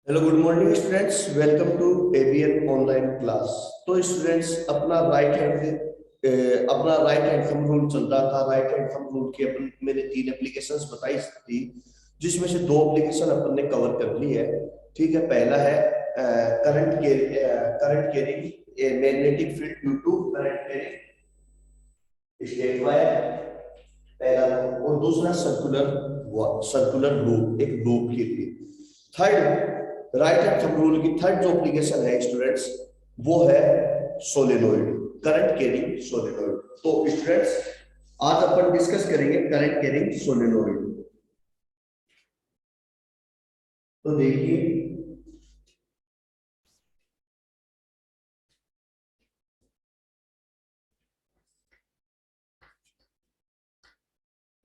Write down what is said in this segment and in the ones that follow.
Hello good morning students, welcome to ABN online class. तो students, अपना right hand thumb rule चल रहा था। राइट हैंड थंब रूल की अपन मैंने 3 एप्लीकेशंस बताई थी, जिसमें से 2 एप्लीकेशन अपन ने कवर कर ली है। ठीक है, पहला है current carrying magnetic field due to current carrying straight wire, पहला है। और दूसरा सर्कुलर सर्कुलर लूप, एक लूप के लिए। Third, right hand thumb rule की थर्ड जो एप्लीकेशन है स्टूडेंट्स, वो है सोलेनोइड, करंट कैरिंग सोलेनोइड। तो स्टूडेंट्स, आज अपन डिस्कस करेंगे करंट कैरिंग सोलेनोइड। तो देखिए,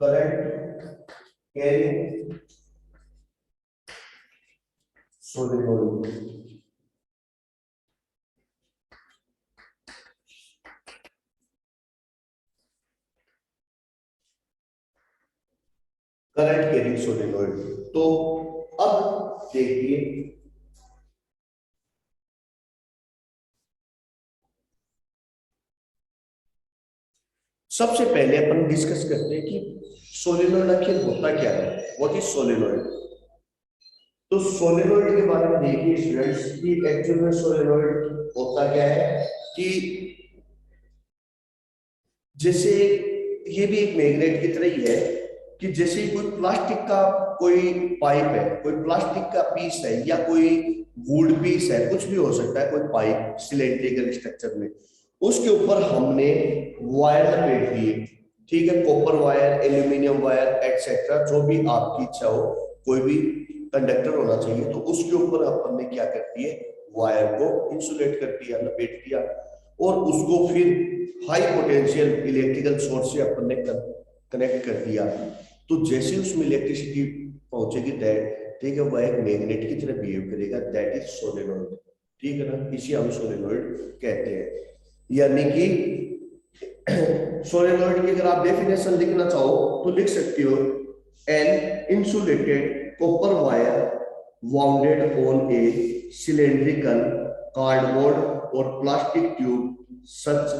current carrying solenoid. Current carrying solenoid. तो अब देखिए, सबसे पहले अपन डिस्कस करते हैं कि सोलेनोइड आखिर होता क्या है, व्हाट इज सोलेनोइड। तो सोलेनोइड के बारे में देखिए स्टूडेंट्स कि एक्चुअल में सोलेनोइड होता क्या है कि जैसे ये भी एक मैग्नेट की तरह ही है कि जैसे कोई प्लास्टिक का कोई पाइप है, कोई प्लास्टिक का पीस है, या कोई वुड पीस है, कुछ भी हो सकता है, कोई पाइप सिलेंड्रिकल स्ट्रक्चर में, उसके ऊपर हमने वायर लपेट दिए। ठीक है, copper wire, aluminium wire etcetera, जो भी आपकी इच्छा हो, कोई भी कंडक्टर होना चाहिए। तो उसके ऊपर अपन ने क्या कर दिए, वायर को इंसुलेट कर दिया, लपेट दिया, और उसको फिर हाई पोटेंशियल इलेक्ट्रिकल सोर्स से अपन ने कनेक्ट कर दिया। तो जैसे उसमें इलेक्ट्रिसिटी पहुंचेगी, दैट ठीक है, वह एक मैग्नेट की तरह बिहेव करेगा, दैट इज सोलेनोइड। ठीक है ना, इसी हम सोलेनोइड कहते हैं। यानी कि सोलेनोइड की अगर आप डेफिनेशन लिखना चाहो तो लिख सकते हो, an insulated copper wire wounded on a cylindrical cardboard or plastic tube such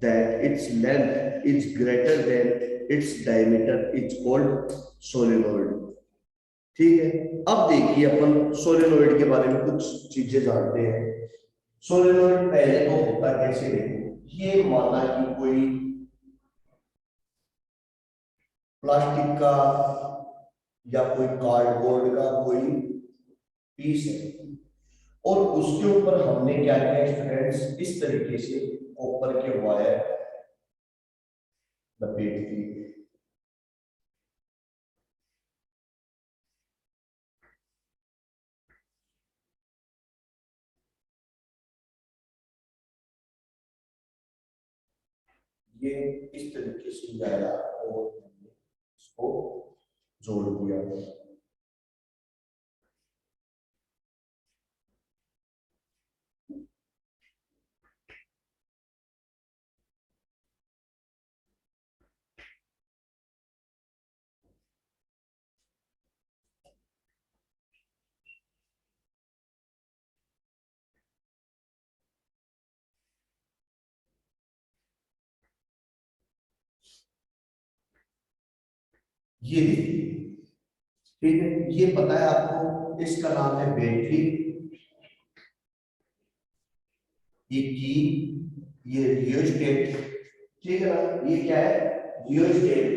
that its length is greater than its diameter is called solenoid। ठीक है, अब देखिए अपन सोलेनोइड के बारे में कुछ चीजें जानते हैं। सोलेनोइड पहले तो होता कैसे है, ये माना कि कोई प्लास्टिक का या कोई कार्डबोर्ड का कोई पीस है, और उसके ऊपर हमने क्या किया स्टूडेंट्स, इस तरीके से कॉपर के वायर लपेट दिए। ये इस तरीके से जाएगा और हमने इसको जोड़ दिया। ये ठीक है, ये पता है आपको, इसका नाम है बैटरी, ये की, ये रियोस्टेट। ठीक है ना, ये क्या है, रियोस्टेट।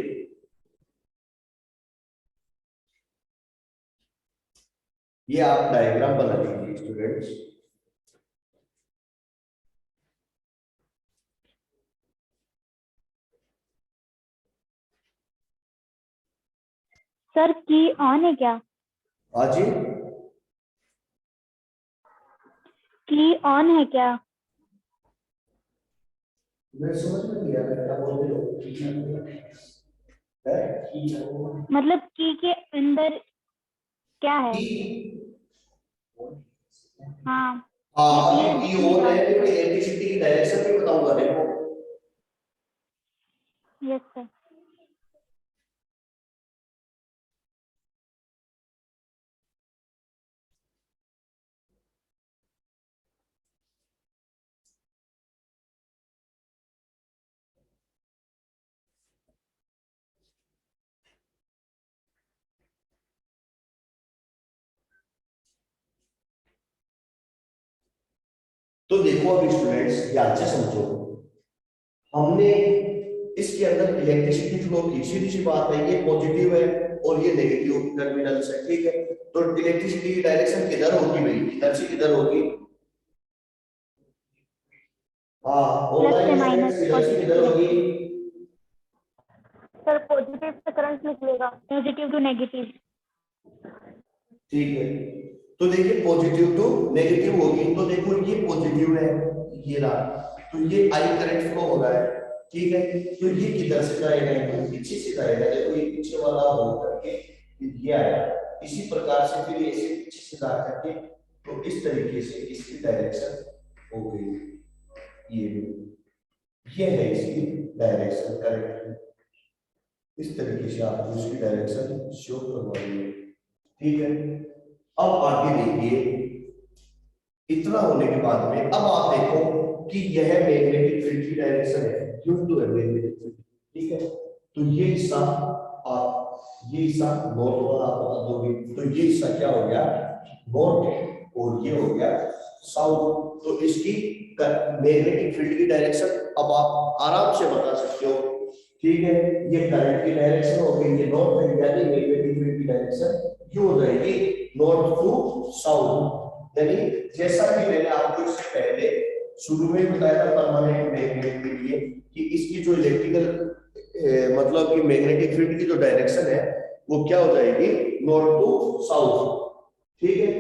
ये आप डायग्राम बना लीजिए स्टूडेंट्स। सर की ऑन है क्या? हाँ जी, की ऑन है क्या? मैं समझ में नहीं आ रहा क्या बोल रहे हो है? मतलब की के अंदर क्या है? हाँ, ये हाँ, की ऑन समझा। है, लेकिन इलेक्ट्रिसिटी की डायरेक्शन भी बताऊंगा देखो। Yes sir. तो देखो अब स्टूडेंट्स ध्यान से समझो, हमने इसके अंदर इलेक्ट्रिसिटी फ्लो की, सीधी सी बात है, ये पॉजिटिव है और ये नेगेटिव टर्मिनल्स है, ठीक है। तो इलेक्ट्रिसिटी की डायरेक्शन किधर होगी भाई, इधर से किधर होगी, हाँ प्लस से ऑनलाइन माइनस, स्टूडेंट्स किधर से किधर पॉजिटिव होगी, सर पॉजिटिव से करंट निकलेगा, पॉजिटिव टू नेगेटिव। ठीक है। तो देखिए पॉजिटिव टू नेगेटिव होगी, तो देखो ये पॉजिटिव है, ये रहा, तो ये आई करंट फ्लो हो रहा है, ठीक है। तो ये किधर से जाएगा, ये पीछे से जाएगा, देखो ये पीछे वाला हो करके ये आया, इसी प्रकार से फिर ये ऐसे पीछे से जा करके, तो इस तरीके से इसकी डायरेक्शन हो गई, ये है इसकी डायरेक्शन करंट, इस तरीके से आपको इसकी डायरेक्शन शो करवानी है, ठीक है। अब आगे देखिए, इतना होने के बाद में अब आप देखो कि यह मैग्नेटिक फील्ड की डायरेक्शन है, यूं है मैग्नेटिक फील्ड, ठीक है। तो ये हिस्सा आप, ये हिस्सा नॉर्थ वाला आप दोगे, तो ये हिस्सा क्या हो गया नॉर्थ और ये हो गया साउथ। तो इसकी मैग्नेटिक फील्ड की डायरेक्शन अब आप आराम से बता सकते हो, ठीक है। ये करंट की डायरेक्शन हो गई, ये नॉर्थ है, यानी मैग्नेटिक फील्ड की डायरेक्शन ये हो जाएगी नॉर्थ टू साउथ। यानी जैसा कि मैंने आपको इससे पहले शुरू में बताया था परमानेंट मैग्नेट के लिए कि इसकी जो इलेक्ट्रिकल मतलब कि मैग्नेटिक फील्ड की जो डायरेक्शन है वो क्या हो जाएगी नॉर्थ टू साउथ, ठीक है।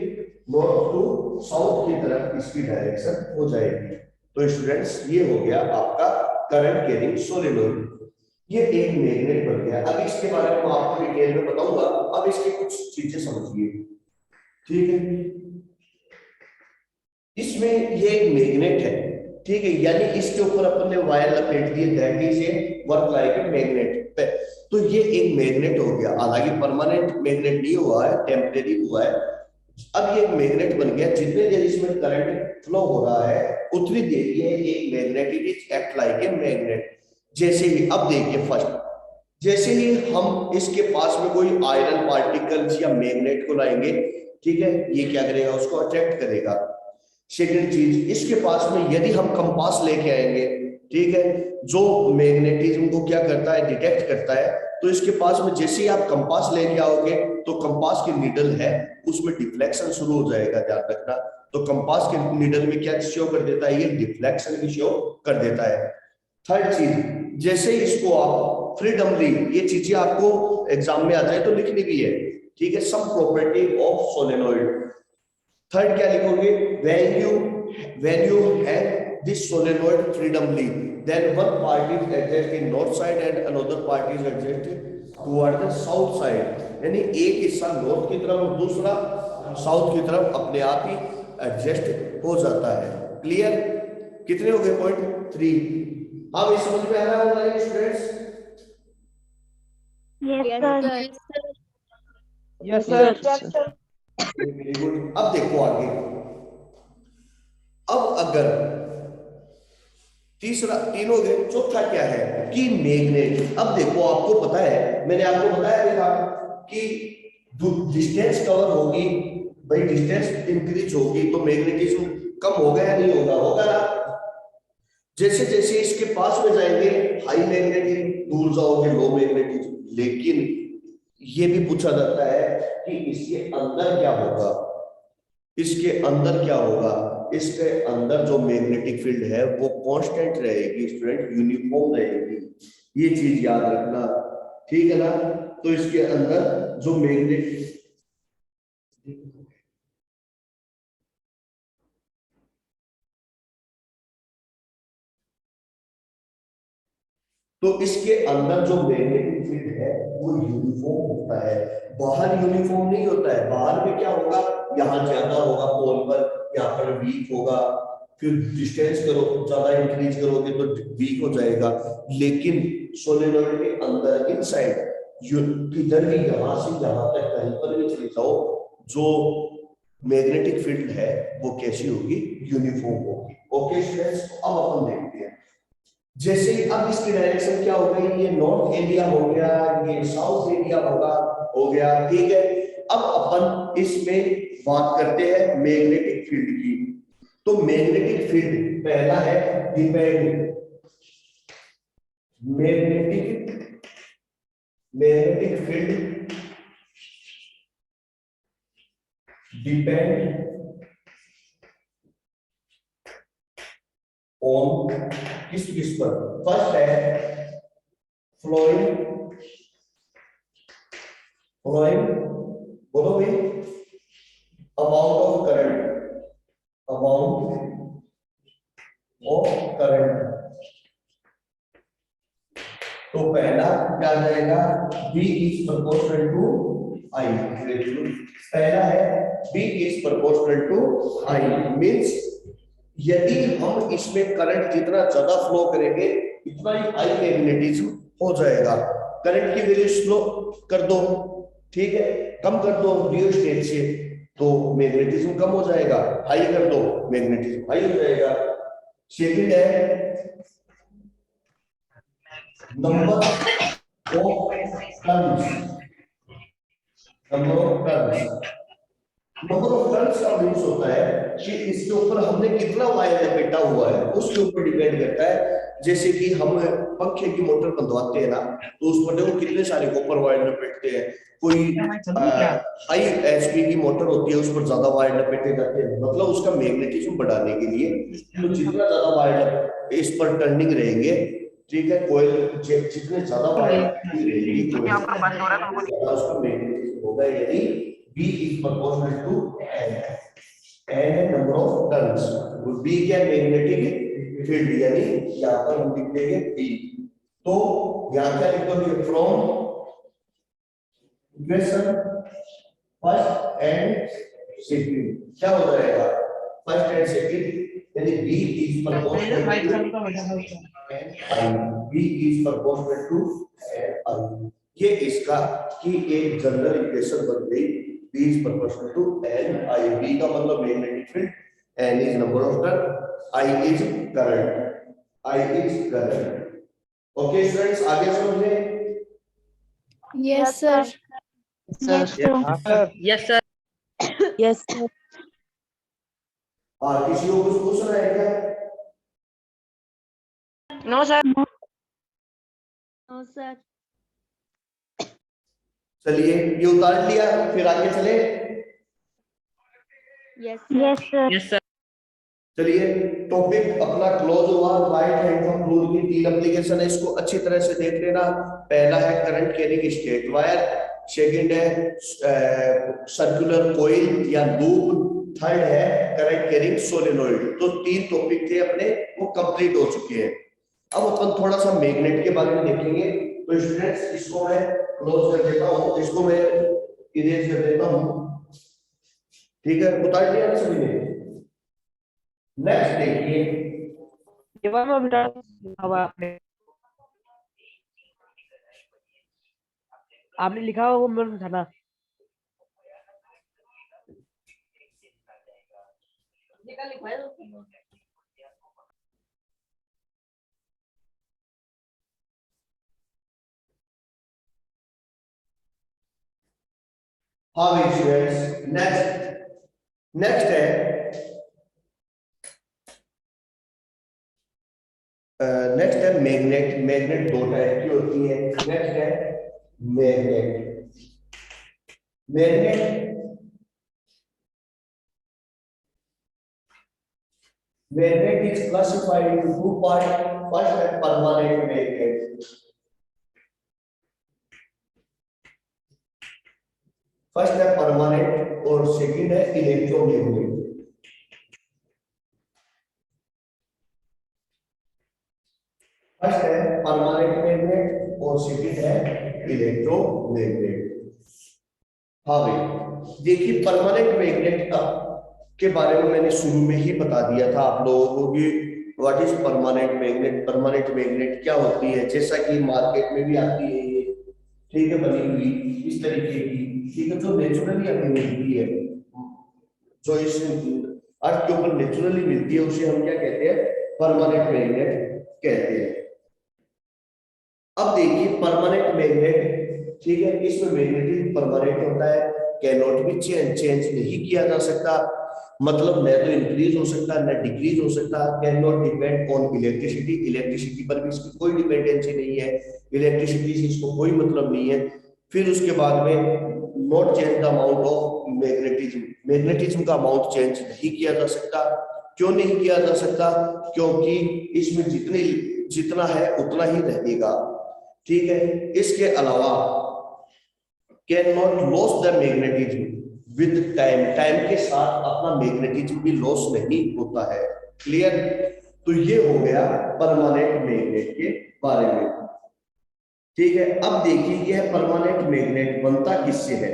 नॉर्थ टू साउथ की तरफ इसकी डायरेक्शन हो जाएगी। तो स्टूडेंट्स ये हो गया आपका करंट कैरिंग सोलेनोइड, ये एक मैग्नेट बन गया। अब इसके बारे में मैं आपको डिटेल में बताऊंगा, अब इसकी कुछ चीजें समझिए, ठीक है। इसमें ये एक मैग्नेट है, ठीक है, यानी इसके ऊपर अपन ने वायर लपेट दिए, that is A work like a magnet पे। तो ये एक मैग्नेट हो गया, हालांकि परमानेंट मैग्नेट नहीं हुआ है, टेम्परेरी हुआ है। अब ये एक मैग्नेट बन गया, जितने देर इसमें करंट फ्लो हो रहा है उतनी देर ये एक magnet it is act like a magnet. जैसे ही अब देखिए फर्स्ट, जैसे ही हम इसके पास में कोई आयरन पार्टिकल्स या मैग्नेट को लाएंगे, ठीक है, ये क्या करेगा उसको अट्रैक्ट करेगा। सेकंड चीज, इसके पास में यदि हम कंपास लेके आएंगे, ठीक है, जो मैग्नेटिज्म को क्या करता है डिटेक्ट करता है, तो इसके पास में जैसे ही आप कंपास लेके आओगे तो कंपास की नीडल है उसमें डिफ्लेक्शन शुरू हो जाएगा, ध्यान रखना। तो कंपास के नीडल में क्या शो कर देता है, ये डिफ्लेक्शन भी शो कर देता है। थर्ड चीज, जैसे इसको आप फ्रीडमली, ये चीजें आपको एग्जाम में आ जाए तो लिखनी भी है, ठीक है, sum property of solenoid. Third क्या लिखोगे, when you hang this solenoid freedomly, then one part is adjust in north side and another part is adjusted toward the south side, यानी एक हिस्सा नॉर्थ की तरफ और दूसरा साउथ की तरफ अपने आप ही एडजस्ट हो जाता है। क्लियर, कितने हो गए पॉइंट 3। अब इस समझ में आ रहा होगा students, yes sir. Yes sir. Very good. अब देखो आगे, अब अगर तीसरा, तीन हो गए, चौथा क्या है कि मैग्नेट। अब देखो आपको पता है, मैंने आपको बताया भी था कि डिस्टेंस कवर होगी भाई, डिस्टेंस इंक्रीज होगी तो मैग्नेटिज्म कम होगा या नहीं होगा, होगा ना। जैसे जैसे इसके पास में जाएंगे हाई मैग्नेटिज्म, दूर जाओगे लो मैग्नेटिज्म। लेकिन ये भी पूछा जाता है कि इसके अंदर क्या होगा, इसके अंदर क्या होगा, इसके अंदर जो मैग्नेटिक फील्ड है वो कांस्टेंट रहेगी स्टूडेंट, यूनिफॉर्म रहेगी, ये चीज याद रखना, ठीक है ना। तो इसके अंदर जो मैग्नेटिक, तो इसके अंदर जो मैग्नेटिक फील्ड है वो यूनिफॉर्म होता है, बाहर यूनिफॉर्म नहीं होता है। बाहर में क्या होगा, यहाँ ज्यादा होगा पोल पर, यहाँ पर वीक होगा, फिर डिस्टेंस करो ज्यादा इंक्रीज करोगे तो वीक हो जाएगा। लेकिन सोलेनोइड के अंदर इनसाइड किधर भी, यहाँ से यहाँ तक कहीं पर भी चले जाओ, जो मैग्नेटिक फील्ड है वो कैसी होगी, यूनिफॉर्म होगी। ओके स्टूडेंट्स, अब अपन देखते हैं। जैसे अब इसकी डायरेक्शन क्या हो गई, ये नॉर्थ एरिया हो गया, ये साउथ एरिया होगा, हो गया, ठीक है। अब अपन इसमें बात करते हैं मैग्नेटिक फील्ड की। तो मैग्नेटिक फील्ड पहला है depend, magnetic magnetic field depend on किस पर। फर्स्ट है फ्लोइंग, बोलो भाई, amount of current, amount of current. तो पहला क्या आ जाएगा, B is proportional to I। पहला है B is proportional to I, means यदि हम इसमें करंट जितना ज्यादा फ्लो करेंगे इतना ही हाई मैग्नेटिज्म हो जाएगा। करंट की वैल्यू स्लो कर दो, ठीक है, कम कर दो रियोस्टेट से, तो मैग्नेटिज्म कम हो जाएगा, हाई कर दो मैग्नेटिज्म हाई हो जाएगा। सेकंड है number of turns, number of turns. Number of turns का मींस होता है कि इसके ऊपर हमने कितना वायर लपेटा हुआ है उसके ऊपर डिपेंड करता है। जैसे कि हम पंखे की मोटर बंधवाते हैं ना, तो उस पर देखो कितने सारे कॉपर वायर लपेटते हैं। कोई हाई एचपी की मोटर होती है उस पर ज्यादा वायर लपेटे जाते हैं, मतलब उसका मैग्नेटिज्म बढ़ाने के लिए। तो जितना ज्यादा वायर इस पर टर्निंग रहेंगे, ठीक है, कोयल जितने ज्यादा वायर रहेंगी कोयल उसका मैग्नेटिज्म होगा। यानी B is proportional to N, N है number of turns, B क्या मैग्नेटिक फील्ड, यानी यहाँ पर हम लिख देंगे B। तो यहाँ क्या लिख दोगे, from equation first and second क्या हो जाएगा, फर्स्ट एंड सेकंड, यानी B is proportional to N, B is proportional to N। ये इसका की एक जनरल इक्वेशन बन गई, B is proportional to N I। B का मतलब magnetic field, N is number of turn, I is current, I is current। Okay students, आगे समझे? Yes sir. Yes sir. Yes sir. Yes sir. किसी को कुछ पूछना है क्या? No sir. No sir. चलिए ये उतार लिया, फिर आगे चले। Yes sir. Yes sir. चलिए टॉपिक अपना क्लोज हुआ। राइट हैंड का फ्लूइड की तीन एप्लीकेशन है, इसको अच्छी तरह से देख लेना। पहला है current carrying straight wire, second है सर्कुलर कॉइल या लूप, थर्ड है करंट कैरिंग सोलेनोइड। तो तीन टॉपिक थे अपने, वो कंप्लीट हो चुके हैं। अब अपन थोड़ा सा मैग्नेट के बारे में देखेंगे। तो स्टूडेंट्स इसको मैं क्लोज कर देता हूँ, इसको मैं इरेज कर देता हूँ, ठीक है, उतार लिया सभी ने। नेक्स्ट देखिए, आपने लिखा हुआ वो मैंने था ना। हाँ भाई स्टूडेंट्स, नेक्स्ट है मैग्नेट। मैग्नेट दो टाइप की होती है। नेक्स्ट है magnet. Magnet is classified into two part. First है परमानेंट मैग्नेट, फर्स्ट है परमानेंट और सेकंड है इलेक्ट्रोमैग्नेट। फर्स्ट है परमानेंट मैग्नेट और सेकंड है इलेक्ट्रोमैग्नेट। हाँ भाई देखिए, परमानेंट मैग्नेट के बारे में मैंने शुरू में ही बता दिया था आप लोगों को कि what is permanent magnet. Permanent magnet क्या होती है, जैसा कि मार्केट में भी आती है ये, ठीक है, बनी हुई इस तरीके की, ठीक है, जो नेचुरली हमें मिलती है, जो इस अर्थ के ऊपर नेचुरली मिलती है, उसे हम क्या कहते हैं, परमानेंट मैग्नेट कहते हैं। अब देखिए परमानेंट मैग्नेट, ठीक है, इसमें मैग्नेटिज्म परमानेंट होता है, कैन नॉट बी चेंज नहीं किया जा सकता। मतलब न तो इंक्रीज हो सकता है न डिक्रीज हो सकता। Can not depend on electricity, electricity पर भी इसकी कोई डिपेंडेंसी नहीं है, इलेक्ट्रिसिटी से इसको कोई मतलब नहीं है। फिर उसके बाद में not change the amount of magnetism, magnetism का अमाउंट चेंज नहीं किया जा सकता। क्यों नहीं किया जा सकता? क्योंकि इसमें जितना है उतना ही रहेगा, ठीक है। इसके अलावा can not loss the magnetism with time, time के साथ अपना मैग्नेटिज्म भी लॉस नहीं होता है। क्लियर? तो ये हो गया परमानेंट मैग्नेट के बारे में, ठीक है। अब देखिए यह परमानेंट मैग्नेट बनता किससे है,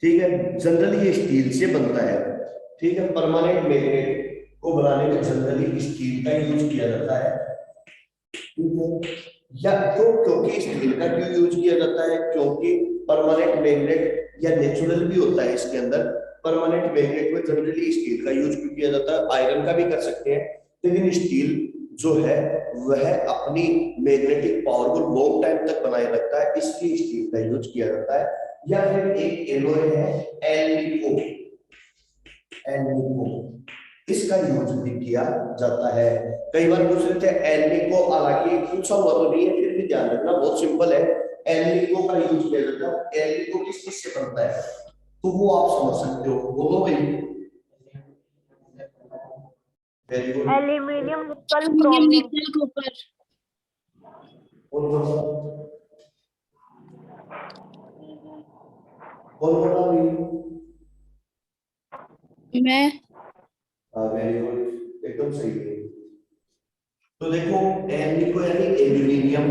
ठीक है। जनरली ये स्टील से बनता है, ठीक है। परमानेंट मैग्नेट को बनाने में जनरली स्टील का यूज किया जाता है, ठीक है। या क्योंकि स्टील का क्यों यूज किया जाता है? क्योंकि परमानेंट मैग्नेट या नेचुरल भी होता है इसके अंदर। परमानेंट मैग्नेट में जनरली स्टील का यूज क्यों किया जाता है? आयरन का भी कर सकते हैं, लेकिन स्टील जो है वह अपनी मैग्नेटिक पावर को लॉन्ग टाइम तक बनाए रखता है, इसलिए स्टील का यूज किया जाता है। या फिर एक एलॉय है एल्निको, एल्निको इसका यूज भी किया जाता है। कई बार पूछ रहे थे एल्निको, हालांकि पूछा हुआ तो नहीं है, फिर भी ध्यान रखना, बहुत सिंपल है। एल्निको का यूज किया जाता है। एल्निको किस चीज से बनता है तो वो आप समझ सकते हो, बोलो भाई। Very good. एल्यूमिनियम निकल एल्यूमिनियम क्रोमियम। निकल कॉपर। कौन बोला? कौन बोला भाई? मैं हाँ वेरी गुड, एकदम सही है। तो देखो एल्निको यानी एल्यूमिनियम,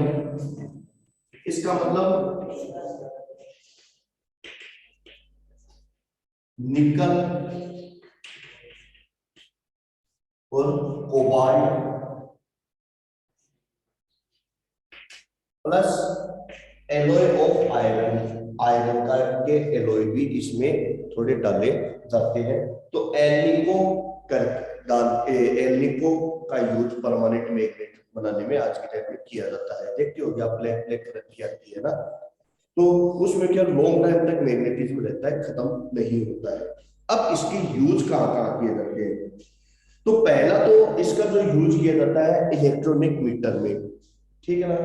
इसका मतलब निकल और cobalt plus alloy of iron, iron का के एलॉय भी इसमें थोड़े डाले जाते हैं। तो एल्निको एल्निको का यूज परमानेंट मैग्नेट बनाने में आज के टाइम में किया जाता है। देखते हो क्या ब्लैक ब्लैक कलर की आती है ना, तो उसमें क्या लॉन्ग टाइम तक मैग्नेटिज्म रहता है, खत्म नहीं होता है। अब इसके यूज कहाँ कहाँ किए जाते हैं? तो पहला तो इसका जो यूज किया जाता है इलेक्ट्रॉनिक मीटर में, ठीक है ना।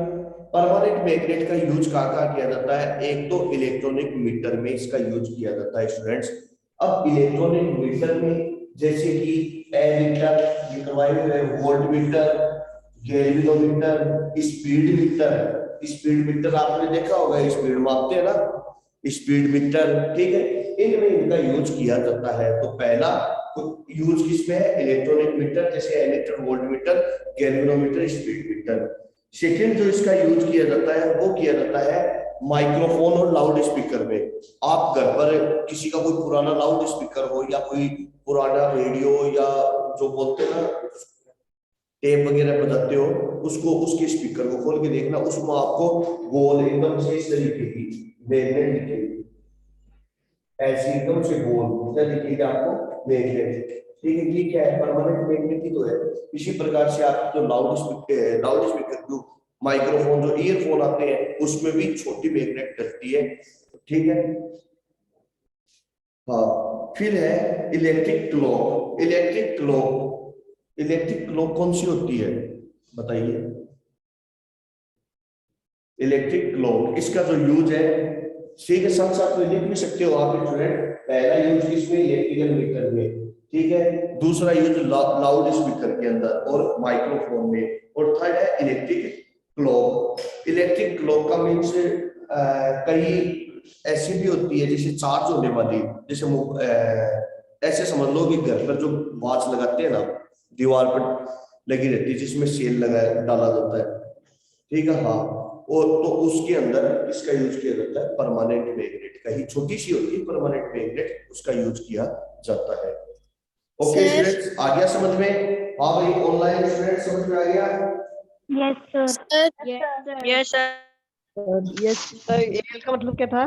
परमानेंट मैग्नेट का यूज कहाँ कहाँ किया जाता है? एक तो इलेक्ट्रॉनिक मीटर में इसका यूज किया जाता है स्टूडेंट्स। अब इलेक्ट्रॉनिक मीटर में जैसे कि एमीटर, लिखवाए हुए volt meter, galvanometer, speed metre. Speed metre आपने देखा होगा, स्पीड मापते हैं ना, स्पीड मीटर, ठीक है। इनमें इनका यूज किया जाता है। तो पहला यूज किसमें है? इलेक्ट्रॉनिक मीटर, जैसे ammeter, volt meter, galvanometer, speed meter. Second जो इसका यूज किया जाता है वो किया जाता है माइक्रोफोन और लाउड स्पीकर में। आप घर पर किसी का कोई पुराना लाउड स्पीकर हो या कोई पुराना रेडियो या जो बोलते हैं ना टेप वगैरह बजाते हो, उसको उसके स्पीकर को खोल के देखना, उसमें आपको गोल एकदम से इस तरीके की मैग्नेट दिखेगी, ऐसी एकदम से गोल क्या दिखेगी आपको? मैग्नेट, ठीक है। ये क्या है? परमानेंट मैग्नेट ही तो है। इसी प्रकार से आप जो लाउड स्पीकर जो माइक्रोफोन जो ईयरफोन आते हैं उसमें भी छोटी मैग्नेट डलती है, ठीक है। हाँ, फिर है electric clock. Electric clock, electric clock कौन सी होती है बताइए? इलेक्ट्रिक क्लॉक, इसका जो यूज है ठीक है, साथ साथ में लिख भी सकते हो आप स्टूडेंट। पहला यूज किसमें? इलेक्ट्रिकल मीटर में, ठीक है। दूसरा यूज लाउड स्पीकर के अंदर और माइक्रोफोन में, और थर्ड है इलेक्ट्रिक क्लॉक। इलेक्ट्रिक क्लॉक का मीन्स कई ऐसी भी होती है जैसे चार्ज होने वाली, जैसे ऐसे समझ लो कि घर पर जो वॉच लगाते हैं ना, दीवार पर लगी रहती है जिसमें सेल लगा डाला जाता है, ठीक है। हाँ, और तो उसके अंदर इसका यूज किया जाता है परमानेंट मैग्नेट का ही, छोटी सी होती है परमानेंट मैग्नेट, उसका यूज किया जाता है। ओके स्टूडेंट्स, आ गया समझ में? हाँ भाई, ऑनलाइन स्टूडेंट समझ में आ गया? Yes sir. Sir yes sir. Yes sir, L का मतलब क्या था?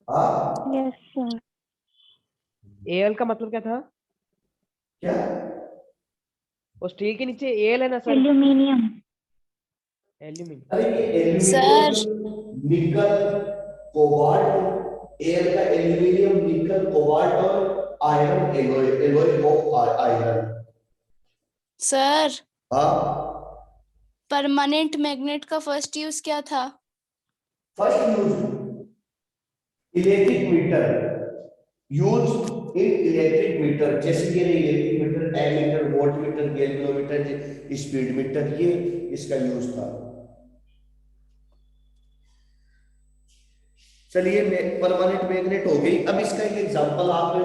हाँ यस सर। एल का मतलब क्या था? क्या? वो स्टील के नीचे एल है ना सर? एल्यूमिनियम। एल्यूमिनियम। अरे ये sir aluminium, nickel, cobalt, air का एल्यूमिनियम, निकल, कोबाल्ट और iron alloy, alloy of iron. Sir हाँ, परमानेंट मैग्नेट का फर्स्ट यूज क्या था? First use electric meter, use in electric meter, जैसे ये electric meter, ammeter, volt meter, galvanometer, speed meter, ये इसका यूज था। चलिए परमानेंट मैग्नेट हो गई। अब इसका एक एग्जांपल आप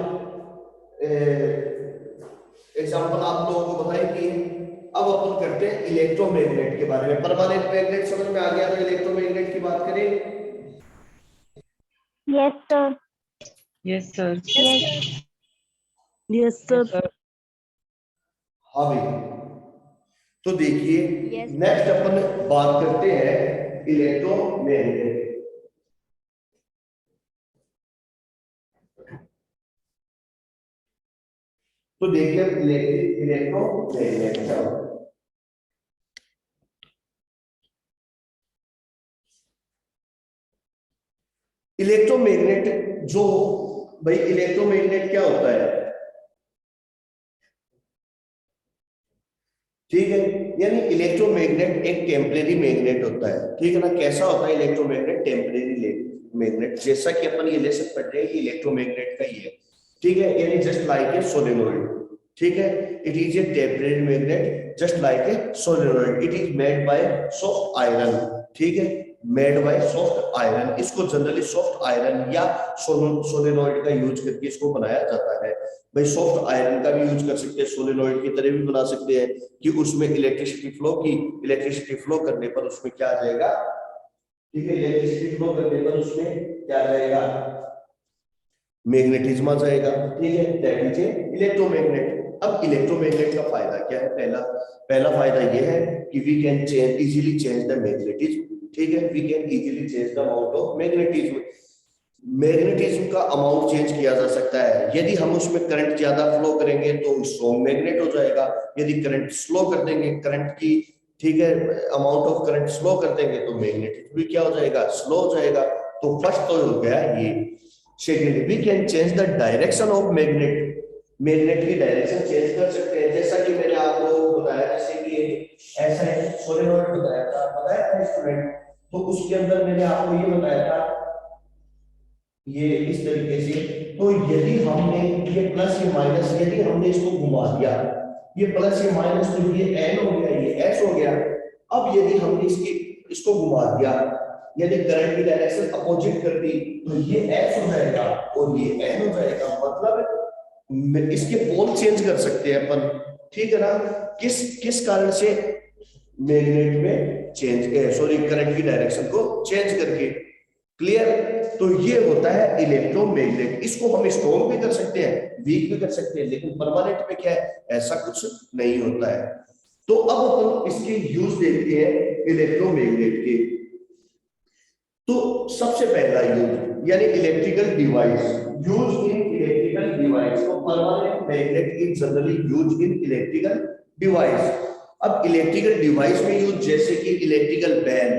लोगों को बताएं कि अब अपन करते हैं इलेक्ट्रोमैग्नेट के बारे में। परमानेंट मैग्नेट समझ में आ गया, तो इलेक्ट्रोमैग्नेट की बात करें। Yes sir. Yes sir. Yes yes sir. हाँ भाई, तो देखिए Yes, sir. नेक्स्ट अपन बात करते हैं इलेक्ट्रोमैग्नेट। तो देखिए इलेक्ट्रोमैग्नेट क्या होता है। इलेक्ट्रोमैग्नेट जो, भाई इलेक्ट्रोमैग्नेट क्या होता है, ठीक है, यानी इलेक्ट्रोमैग्नेट एक टेम्परेरी मैग्नेट होता है, ठीक है ना। कैसा होता है इलेक्ट्रोमैग्नेट? टेम्परेरी मैग्नेट, जैसा कि अपन ये लेसन पढ़ रहे हैं, ये इलेक्ट्रोमैग्नेट का ही है, ठीक है। यानी जस्ट लाइक ए सोलेनोइड, ठीक है, it is a temporary magnet just like a solenoid. It is made by soft iron, ठीक है, मेड बाय सॉफ्ट आयरन। इसको जनरली सॉफ्ट आयरन या सोलेनोइड का यूज करके इसको बनाया जाता है। भाई सॉफ्ट आयरन का भी यूज कर सकते हैं, सोलेनोइड की तरह भी बना सकते हैं कि उसमें इलेक्ट्रिसिटी फ्लो करने पर उसमें क्या आ जाएगा, ठीक है, इलेक्ट्रिसिटी फ्लो करने पर उसमें क्या आ जाएगा, मैग्नेटिज्म आ जाएगा, ठीक है, दैट इज ए इलेक्ट्रोमैग्नेट। अब इलेक्ट्रोमैग्नेट का फायदा क्या है? पहला फायदा यह है कि we can easily change the magnetism, ठीक है, we can easily change the amount of magnetism. Magnetism का अमाउंट चेंज किया जा सकता है। यदि हम उसमें करंट ज्यादा फ्लो करेंगे तो स्ट्रॉन्ग मैग्नेट हो जाएगा, यदि करंट स्लो कर देंगे, करंट की, ठीक है, अमाउंट ऑफ करंट स्लो कर देंगे तो मैग्नेटिज्म भी क्या हो जाएगा, स्लो हो जाएगा। तो फर्स्ट तो हो गया ये। Secondly we can change the direction of magnet, magnet की डायरेक्शन चेंज कर सकते हैं, जैसा कि मैंने आपको बताया, जैसे कि ऐसा है सोलेनोइड बताया था स्टूडेंट, तो उसके अंदर मैंने आपको ये बताया था ये इस तरीके से। तो यदि हमने ये प्लस ये माइनस, यदि हमने इसको घुमा दिया, ये प्लस ये माइनस, तो ये एन हो गया, ये एस हो गया। अब यदि हमने इसको घुमा दिया, यदि करंट की डायरेक्शन अपोजिट कर दी, तो ये एस हो जाएगा और ये एन हो जाएगा। मतलब इसके पोल चेंज कर सकते हैं अपन, ठीक है ना। किस कारण से? मैग्नेट में करंट की डायरेक्शन को चेंज करके। क्लियर? तो ये होता है इलेक्ट्रोमैग्नेट। इसको हम स्ट्रॉन्ग भी कर सकते हैं, वीक भी कर सकते हैं, लेकिन परमानेंट में क्या है, ऐसा कुछ नहीं होता है। तो अब अपन इसके यूज देखते हैं इलेक्ट्रोमैग्नेट के। तो सबसे पहला यूज यानी electrical device, use in electrical device. तो permanent magnet is generally use in electrical device. अब इलेक्ट्रिकल डिवाइस में यूज, जैसे कि इलेक्ट्रिकल बैल,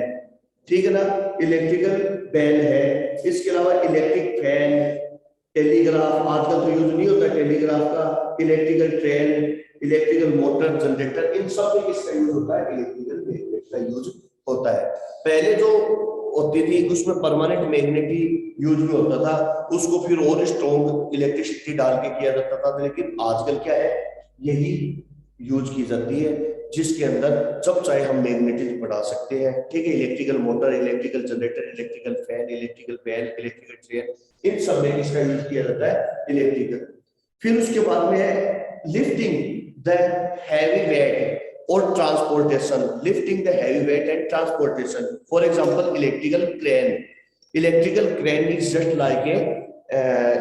ठीक है ना, इलेक्ट्रिकल बैल है। इसके अलावा इलेक्ट्रिक फैन, टेलीग्राफ, आजकल तो यूज नहीं होता टेलीग्राफ का, electrical train, electrical motor, generator, इन सब में किसका यूज होता है? इलेक्ट्रिकल मैग्नेट का यूज होता है। पहले जो होती थी उसमें परमानेंट मैग्नेट ही यूज में होता था, उसको फिर और स्ट्रॉन्ग इलेक्ट्रिसिटी डाल के किया जाता था, लेकिन आजकल क्या है, यही यूज की जाती है, जिसके अंदर जब चाहे हम मैग्नेटिज्म बढ़ा सकते हैं, ठीक है। Electrical motor, electrical generator, electrical fan, electrical बैल, इलेक्ट्रिकल ट्रेन, इन सब में किसका यूज किया जाता है? इलेक्ट्रिकल। फिर उसके बाद में है लिफ्टिंग द हैवी वेट और transportation, lifting the heavy weight and transportation. For example electrical crane, electrical crane is just like a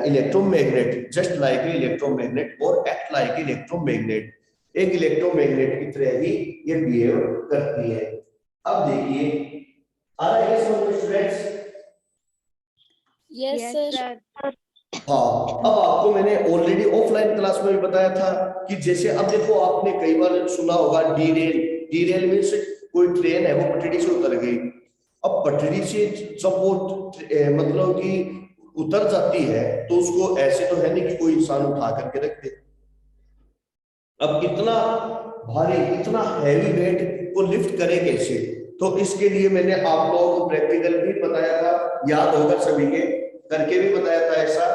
electromagnet, just like a electromagnet और एक्ट लाइक इलेक्ट्रोमैग्नेट। एक इलेक्ट्रोमैग्नेट की तरह ही ये बिहेव करती है। अब देखिए, आ रहा है समझ में स्टूडेंट्स? Yes sir. हाँ, अब आपको मैंने ऑलरेडी ऑफलाइन क्लास में भी बताया था कि जैसे अब देखो, आपने कई बार सुना होगा डीरेल। डीरेल मींस कोई ट्रेन है वो पटरी से उतर गई। अब पटरी से जब वो मतलब कि उतर जाती है तो उसको ऐसे तो है नहीं कि कोई इंसान उठा करके रख दे। अब इतना भारी, इतना हैवी वेट को लिफ्ट करे कैसे? तो इसके लिए मैंने आप लोगों को प्रैक्टिकल भी बताया था, याद होगा सभी के, करके भी बताया था ऐसा।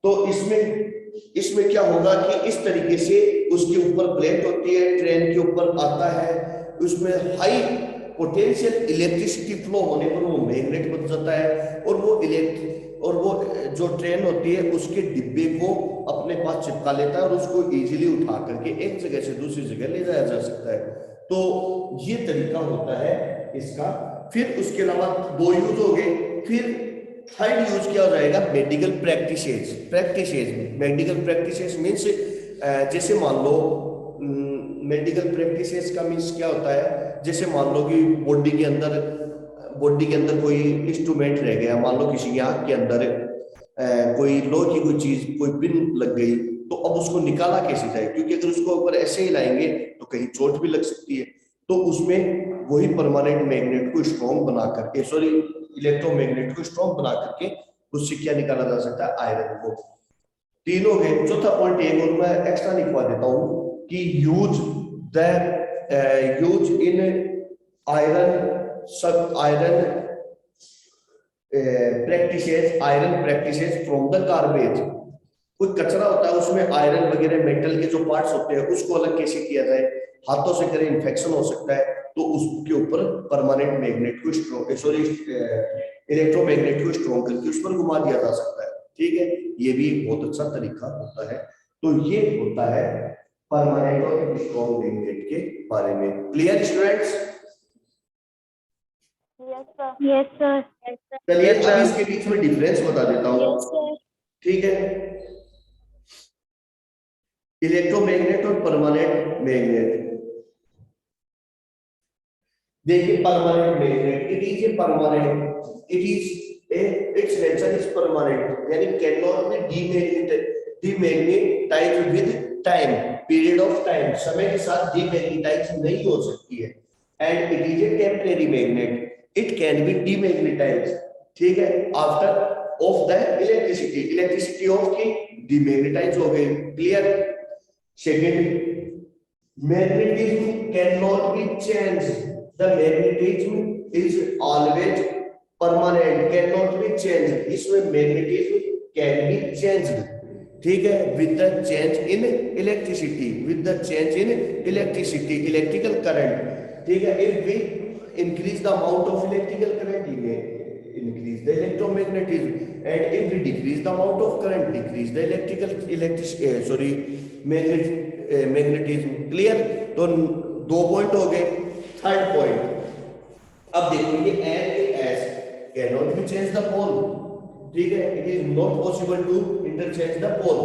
तो इसमें क्या होगा कि इस तरीके से उसके ऊपर प्लेट होती है, ट्रेन के ऊपर आता है, उसमें हाई पोटेंशियल इलेक्ट्रिसिटी फ्लो होने पर वो मैग्नेट बन जाता है, और वो जो ट्रेन होती है उसके डिब्बे को अपने पास चिपका लेता है और उसको इजीली उठा करके एक जगह से दूसरी जगह ले जाया जा सकता है। तो ये तरीका होता है इसका। फिर उसके अलावा 2 यूज हो गए। फिर थर्ड यूज क्या हो जाएगा? Medical practices. Medical practices means जैसे मान लो, मेडिकल प्रैक्टिसेस का मीन्स क्या होता है? जैसे मान लो कि बॉडी के अंदर कोई इंस्ट्रूमेंट रह गया, मान लो किसी की आंख के अंदर कोई लोहे की कोई चीज, कोई पिन लग गई, तो अब उसको निकाला कैसे जाए? क्योंकि अगर उसको ऊपर ऐसे ही लाएंगे तो कहीं चोट भी लग सकती है। तो उसमें वही परमानेंट मैग्नेट को स्ट्रॉन्ग बना करके, सॉरी, इलेक्ट्रोमैग्नेट को स्ट्रॉन्ग बना करके उससे क्या निकाला जा सकता है? आयरन को। 3 हो गए। चौथा पॉइंट एक और मैं एक्स्ट्रा लिखवा देता हूं कि use in iron practices from the garbage. कोई कचरा होता है उसमें आयरन वगैरह मेटल के जो पार्ट्स होते हैं उसको अलग कैसे किया जाए? हाथों से करें, इन्फेक्शन हो सकता है, तो उसके ऊपर परमानेंट मैग्नेट को इलेक्ट्रोमैग्नेट को स्ट्रॉन्ग करके उस पर घुमा दिया जा सकता है। ठीक है, ये भी एक बहुत अच्छा तरीका होता है। तो ये होता है परमानेंट और स्ट्रॉन्ग मैग्नेट के बारे में। Clear students? Yes sir. चलिए अब इसके बीच में डिफरेंस बता देता हूँ। Yes sir. ठीक है, इलेक्ट्रोमैग्नेट और परमानेंट मैग्नेट। देखिए, permanent magnet, it is a permanent, it's nature is permanent, यानी can not be demagnetized with time, period of time, समय के साथ डीमैग्नेटाइज नहीं हो सकती है। And it is a temporary magnet, it can be demagnetized, ठीक है, after of the elasticity of की डीमैग्नेटाइज हो गई। Clear? Second, magnetism cannot be changed, the magnetism is always permanent, cannot be changed। इसमें magnetism can be changed, ठीक है, with the change in electricity, electrical current, ठीक है। if we increase the amount of electrical current, we may increase the electromagnetism, and if we decrease the amount of current, decrease the magnetism. Clear? तो 2 point हो गए। Third point, अब देखो ये N S can not be change the pole, ठीक है, it is not possible to interchange the pole,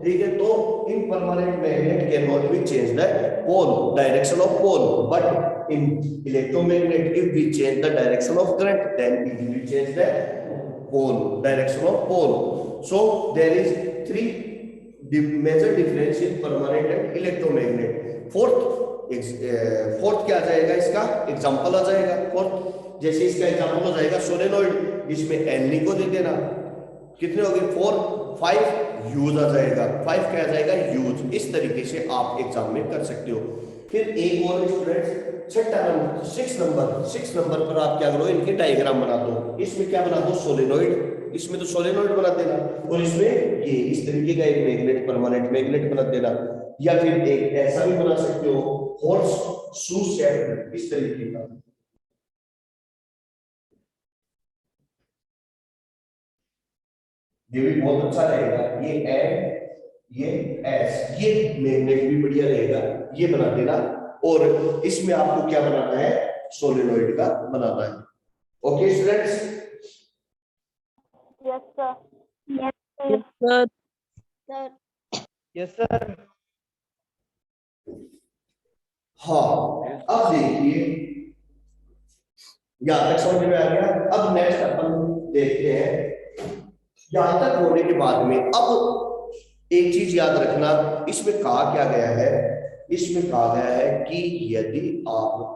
ठीक है। तो in permanent magnet can not be change the pole, direction of pole, but in electromagnet if we change the direction of current then easily change the pole, direction of pole. So there is 3 major difference in permanent and electromagnet. Fourth क्या आ जाएगा? इसका example आ जाएगा fourth. जैसे इसका example हो जाएगा solenoid, इसमें एन को दे देना, कितने हो गए? 4, 5 यूज आ जाएगा, 5 क्या आ जाएगा? यूज। इस तरीके से आप एग्जाम में कर सकते हो। फिर एक और स्टूडेंट्स, 6 नंबर पर आप क्या करो? इनके डायग्राम बना दो। इसमें क्या बना दो? सोलेनॉइड, इसमें तो सोलेनॉइड बना देना, और इसमें ये इस तरीके का एक मैग्नेट, परमानेंट मैग्नेट बना देना, या फिर एक ऐसा भी बना सकते हो, हॉर्स शू शेप, इस तरीके का। ये भी बहुत अच्छा रहेगा। ये एन, ये एस, ये मैग्नेट भी बढ़िया रहेगा, ये बना देना। और इसमें आपको क्या बनाना है? सोलेनॉइड का बनाना है। Okay students? Yes sir. Yes Yes, sir. sir. Yes sir. हाँ, अब देखिए यहां तक समझ में आ गया। अब नेक्स्ट अपन देखते हैं, यहां तक होने के बाद में अब एक चीज याद रखना, इसमें कहा क्या गया है? इसमें कहा गया है कि यदि आप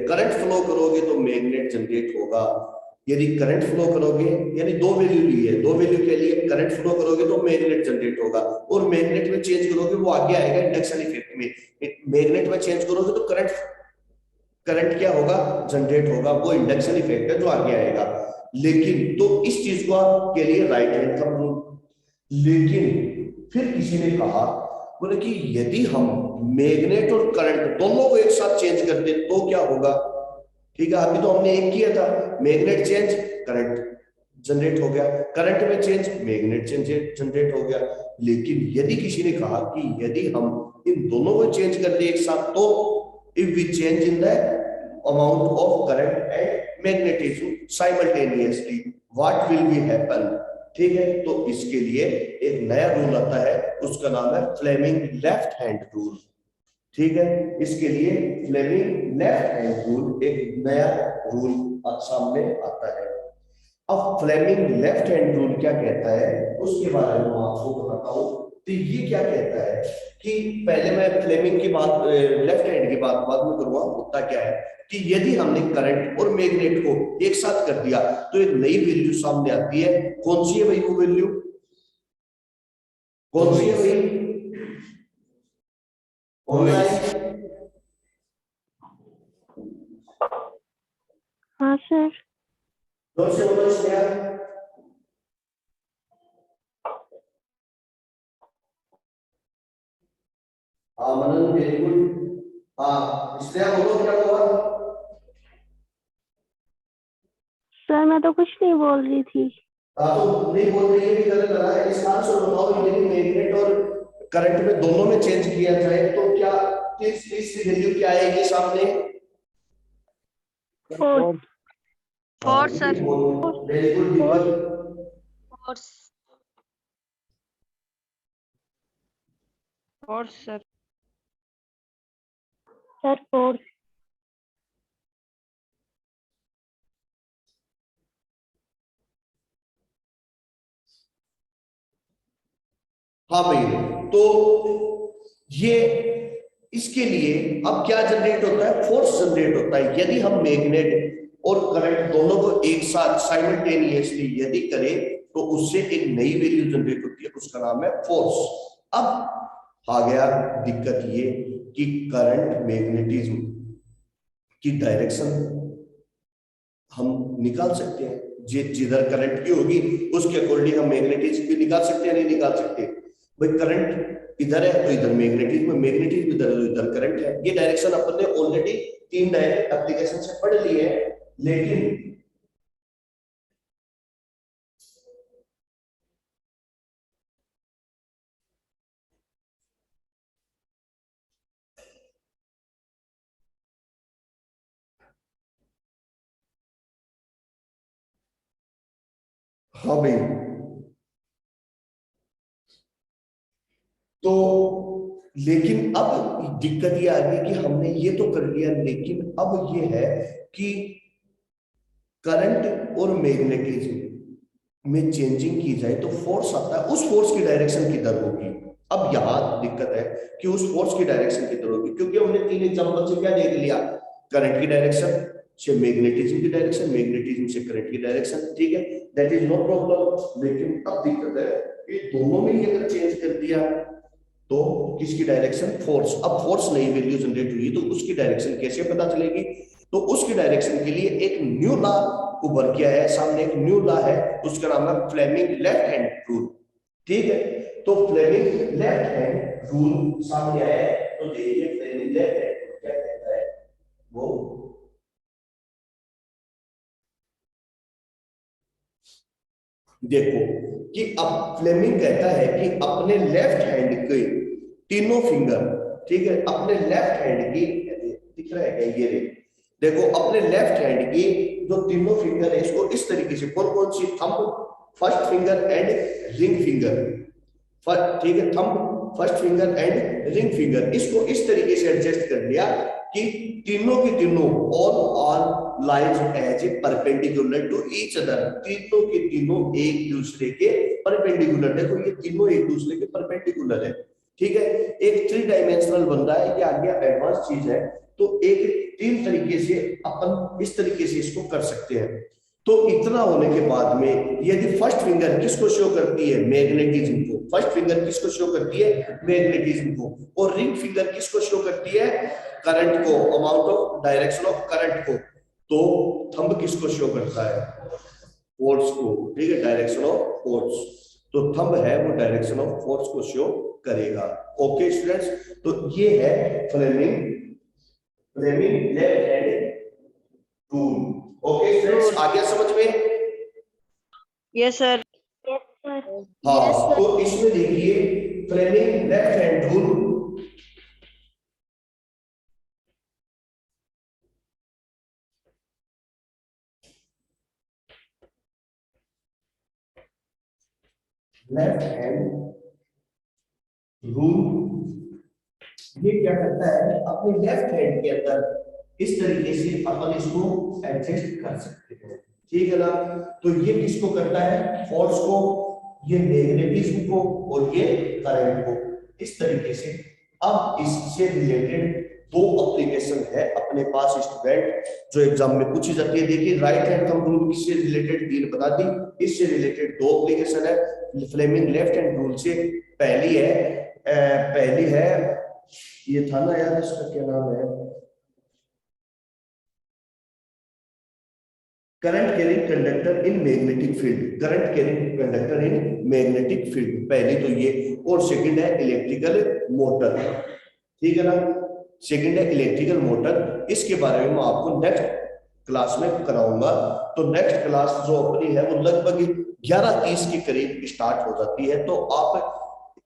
करंट फ्लो करोगे तो मैग्नेट जनरेट होगा, यदि करंट फ्लो करोगे, यानी दो वैल्यू ली है, दो वैल्यू के लिए करंट फ्लो करोगे तो मैग्नेट जनरेट होगा, और मैग्नेट में चेंज करोगे वो आगे आएगा इंडक्शन इफेक्ट में। मैग्नेट में चेंज करोगे तो करंट करंट क्या होगा, जनरेट होगा, वो इंडक्शन इफेक्ट है जो आगे आएगा। लेकिन तो इस चीज को के लिए राइट हैंड का प्रूफ। लेकिन फिर किसी ने कहा, बोले कि यदि हम मैग्नेट और करंट दोनों को एक साथ चेंज कर दे तो क्या होगा। ठीक है, अभी तो हमने एक किया था, मैग्नेट चेंज करंट जनरेट हो गया, करंट में चेंज मैग्नेट जनरेट हो गया। लेकिन यदि किसी ने कहा कि यदि हम इन दोनों को चेंज कर दे एक साथ, तो if we change in the amount of current and magnetism simultaneously what will be happen. ठीक है, तो इसके लिए एक नया रूल आता है, उसका नाम है फ्लेमिंग लेफ्ट हैंड रूल। ठीक है, इसके लिए फ्लेमिंग लेफ्ट हैंड रूल, एक नया रूल सामने आता है। अब फ्लेमिंग लेफ्ट हैंड रूल क्या कहता है उसके बारे में मैं आपको बताता हूं। तो ये क्या कहता है कि पहले मैं फ्लेमिंग की बात, लेफ्ट हैंड की बात बाद में करूंगा। होता क्या है कि यदि हमने करंट और मैग्नेट को एक साथ कर दिया तो एक नई वैल्यू सामने आती है। कौन सी है भाई वो वैल्यू, कौन सी है भाई, हाँ सर। जोर से बोलो श्रेया। हाँ मनन, वेरी गुड। हाँ श्रेया बोलो क्या हुआ। सर मैं तो कुछ नहीं बोल रही थी। हाँ तो नहीं बोल रही है भी गलत रहा है। इसका आंसर बताओ, यदि मैग्नेट और करंट में दोनों में चेंज किया जाए तो क्या इस वैल्यू क्या आएगी सामने। Force. Force sir. Very good Deepak. Force. Force sir. Sir force. हाँ भाई, तो ये इसके लिए अब क्या जनरेट होता है, फोर्स जनरेट होता है। यदि हम मैग्नेट और करंट दोनों को एक साथ साइमल्टेनियसली यदि करें तो उससे एक नई वैल्यू जनरेट होती है, उसका नाम है फोर्स। अब आ गया दिक्कत ये कि करंट मैग्नेटिज्म की डायरेक्शन हम निकाल सकते हैं। जिधर करंट की होगी उसके अकॉर्डिंग हम मैग्नेटिज्म भी निकाल सकते हैं, नहीं निकाल सकते। भाई करंट इधर है तो इधर मैग्नेटिज्म, मैग्नेटिज्म इधर है तो इधर करंट है। ये डायरेक्शन अपन ने ऑलरेडी 3 डायरेक्ट एप्लीकेशन से पढ़ लिए हैं। लेकिन हाँ भाई, तो लेकिन अब दिक्कत ये आ गई कि हमने ये तो कर लिया, लेकिन अब ये है कि करंट और मैग्नेटिज्म में चेंजिंग की जाए तो फोर्स आता है, उस फोर्स की डायरेक्शन किधर होगी। अब यहां दिक्कत है कि उस फोर्स की डायरेक्शन किधर होगी, क्योंकि हमने 3 एग्जांपल से क्या देख लिया, करंट की डायरेक्शन से मैग्नेटिज्म की डायरेक्शन, मैग्नेटिज्म से करंट की डायरेक्शन। ठीक है, दैट इज नो प्रॉब्लम। लेकिन अब दिक्कत है कि दोनों में ही अगर चेंज कर दिया तो किसकी डायरेक्शन, फोर्स। अब फोर्स नई वैल्यू जनरेट हुई तो उसकी डायरेक्शन कैसे पता चलेगी। तो उसकी डायरेक्शन के लिए एक न्यू लॉ उभर के आया है सामने, एक न्यू लॉ है, उसका नाम है फ्लेमिंग लेफ्ट हैंड रूल। ठीक है, तो फ्लेमिंग लेफ्ट हैंड रूल सामने आया है। तो देखिए फ्लेमिंग लेफ्ट हैंड रूल क्या कहता है। वो देखो कि अब फ्लेमिंग कहता है कि अपने लेफ्ट हैंड के तीनों फिंगर, ठीक है, अपने लेफ्ट हैंड की, दिख रहा है क्या ये, देखो अपने लेफ्ट हैंड की जो तीनों फिंगर है इसको इस तरीके से, कौन कौन सी, thumb, first finger and ring finger, ठीक है, thumb, first finger and ring finger, इसको इस तरीके से एडजस्ट कर लिया कि तीनों की तीनों all lies as a perpendicular to each other, तीनों के तीनों एक दूसरे के परपेंडिकुलर। देखो ये तीनों एक दूसरे के परपेंडिकुलर है। ठीक है, एक 3 डायमेंशनल बन रहा है, ये आगे एडवांस चीज है। तो एक 3 तरीके से अपन इस तरीके से इसको कर सकते हैं। तो तो इतना होने के बाद में यदि फर्स्ट फिंगर किसको शो करती है, मैग्नेटिज्म को, फर्स्ट फिंगर किसको शो करती है, मैग्नेटिज्म को, और रिंग फिंगर किसको शो करती है, करंट को, amount of direction of current को, तो थंब किसको शो करता है, फोर्स को, ठीक है, डायरेक्शन ऑफ फोर्स। तो थंब है वो डायरेक्शन ऑफ फोर्स को शो करेगा। ओके स्टूडेंट्स, तो ये है Fleming left hand rule. Okay students, आ गया समझ में? Yes sir. Yes sir. हाँ, तो इसमें देखिए Fleming left hand rule, left hand rule ये क्या करता है, अपने लेफ्ट हैंड के अंदर इस तरीके से अपन इसको एडजस्ट कर सकते हैं, ठीक है ना। तो ये किसको करता है, फोर्स को, ये मैग्नेटिज्म को, और ये करंट को, इस तरीके से। अब इससे रिलेटेड दो एप्लीकेशन है अपने पास स्टूडेंट, जो एग्जाम में पूछी जाती है। देखिए राइट हैंड थंब रूल किससे रिलेटेड, तीन बता दी, इससे रिलेटेड दो एप्लीकेशन है। फ्लेमिंग लेफ्ट हैंड रूल से पहली है ये था ना यार, इसका क्या नाम है, current carrying conductor in magnetic field, current carrying conductor in magnetic field, पहली तो ये। और सेकंड है इलेक्ट्रिकल मोटर, ठीक है ना, सेकंड है इलेक्ट्रिकल मोटर। इसके बारे में मैं आपको नेक्स्ट क्लास में कराऊंगा। तो नेक्स्ट क्लास जो अपनी है वो लगभग 11:30 के करीब स्टार्ट हो जाती है, तो आप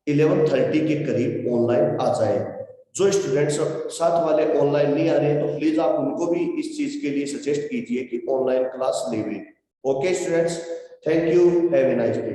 11:30 के करीब ऑनलाइन आ जाए। जो स्टूडेंट्स साथ वाले ऑनलाइन नहीं आ रहे हैं तो प्लीज आप उनको भी इस चीज के लिए सजेस्ट कीजिए कि ऑनलाइन क्लास ले लें। Okay students, thank you, have a nice day.